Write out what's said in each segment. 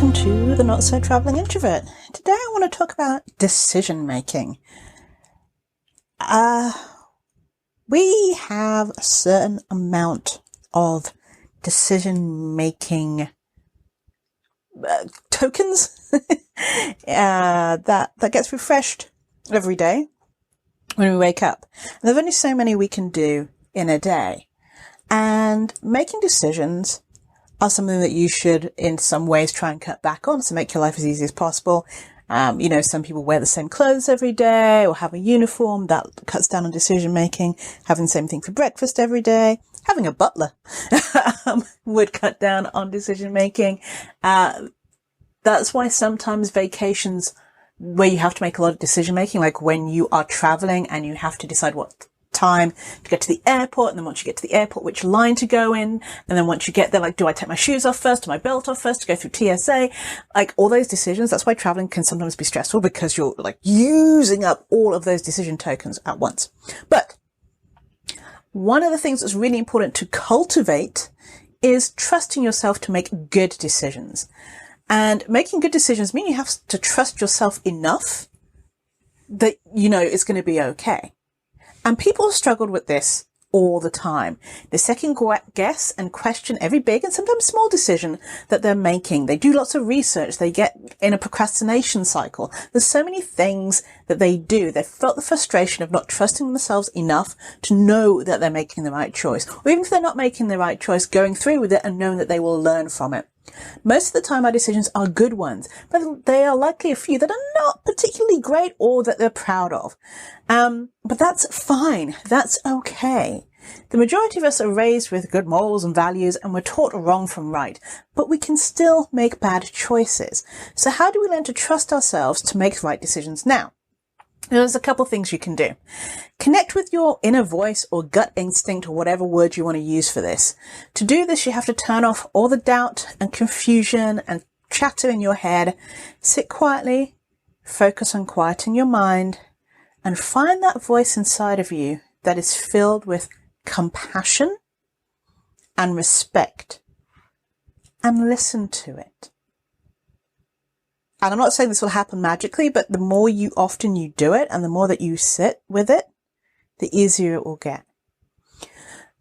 welcome to the Not So Traveling Introvert. Today I want to talk about decision making. We have a certain amount of decision making tokens that gets refreshed every day when we wake up. And there's only so many we can do in a day. And making decisions are something that you should, in some ways, try and cut back on to make your life as easy as possible. Some people wear the same clothes every day or have a uniform. That cuts down on decision making. Having the same thing for breakfast every day. Having a butler would cut down on decision making. That's why sometimes vacations where you have to make a lot of decision making, like when you are traveling and you have to decide what time to get to the airport, and then once you get to the airport, which line to go in, and then once you get there, like, do I take my shoes off first, or my belt off first to go through TSA? Like, all those decisions. That's why traveling can sometimes be stressful, because you're like using up all of those decision tokens at once. But one of the things that's really important to cultivate is trusting yourself to make good decisions. And making good decisions mean you have to trust yourself enough that you know it's going to be okay. And people have struggled with this all the time. They second guess and question every big and sometimes small decision that they're making. They do lots of research. They get in a procrastination cycle. There's so many things that they do. They've felt the frustration of not trusting themselves enough to know that they're making the right choice. Or even if they're not making the right choice, going through with it and knowing that they will learn from it. Most of the time our decisions are good ones, but there are likely a few that are not particularly great or that they're proud of. But that's fine. That's okay. The majority of us are raised with good morals and values, and we're taught wrong from right, but we can still make bad choices. So how do we learn to trust ourselves to make right decisions now? There's a couple things you can do. Connect with your inner voice or gut instinct, or whatever word you want to use for this. To do this, you have to turn off all the doubt and confusion and chatter in your head. Sit quietly, focus on quieting your mind, and find that voice inside of you that is filled with compassion and respect, and listen to it. And I'm not saying this will happen magically, but the more often you do it and the more that you sit with it, the easier it will get.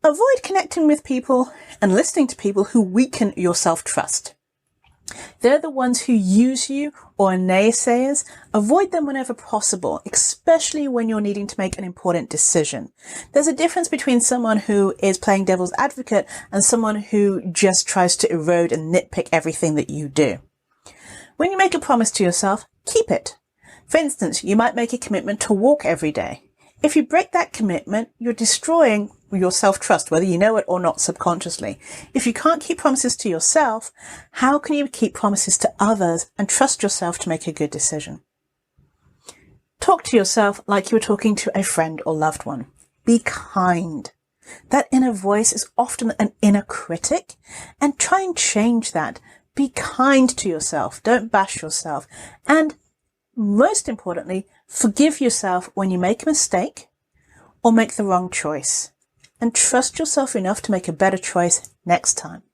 Avoid connecting with people and listening to people who weaken your self-trust. They're the ones who use you or are naysayers. Avoid them whenever possible, especially when you're needing to make an important decision. There's a difference between someone who is playing devil's advocate and someone who just tries to erode and nitpick everything that you do. When you make a promise to yourself, keep it. For instance, you might make a commitment to walk every day. If you break that commitment, you're destroying your self-trust, whether you know it or not subconsciously. If you can't keep promises to yourself, how can you keep promises to others and trust yourself to make a good decision? Talk to yourself like you were talking to a friend or loved one. Be kind. That inner voice is often an inner critic, and try and change that. Be kind to yourself. Don't bash yourself. And most importantly, forgive yourself when you make a mistake or make the wrong choice. And trust yourself enough to make a better choice next time.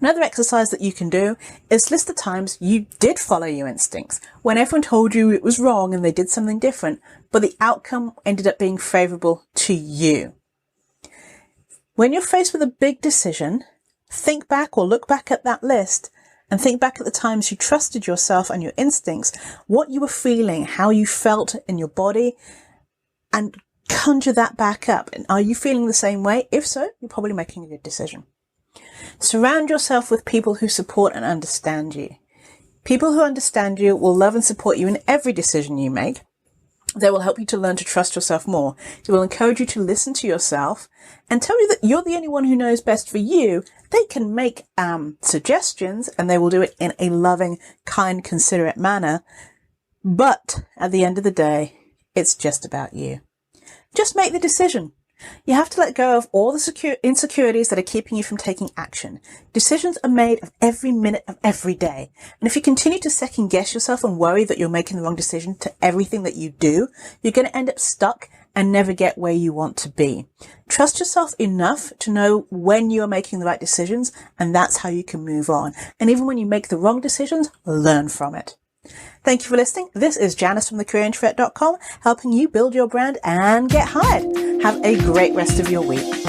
Another exercise that you can do is list the times you did follow your instincts, when everyone told you it was wrong and they did something different, but the outcome ended up being favourable to you. When you're faced with a big decision, think back or look back at that list and think back at the times you trusted yourself and your instincts, what you were feeling, how you felt in your body, and conjure that back up. And are you feeling the same way? If so, you're probably making a good decision. Surround yourself with people who support and understand you. People who understand you will love and support you in every decision you make. They will help you to learn to trust yourself more. They will encourage you to listen to yourself and tell you that you're the only one who knows best for you. They can make suggestions, and they will do it in a loving, kind, considerate manner. But at the end of the day, it's just about you. Just make the decision. You have to let go of all the insecurities that are keeping you from taking action. Decisions are made of every minute of every day. And if you continue to second guess yourself and worry that you're making the wrong decision to everything that you do, you're going to end up stuck and never get where you want to be. Trust yourself enough to know when you are making the right decisions, and that's how you can move on. And even when you make the wrong decisions, learn from it. Thank you for listening. This is Janice from thecareerintrovert.com, helping you build your brand and get hired. Have a great rest of your week.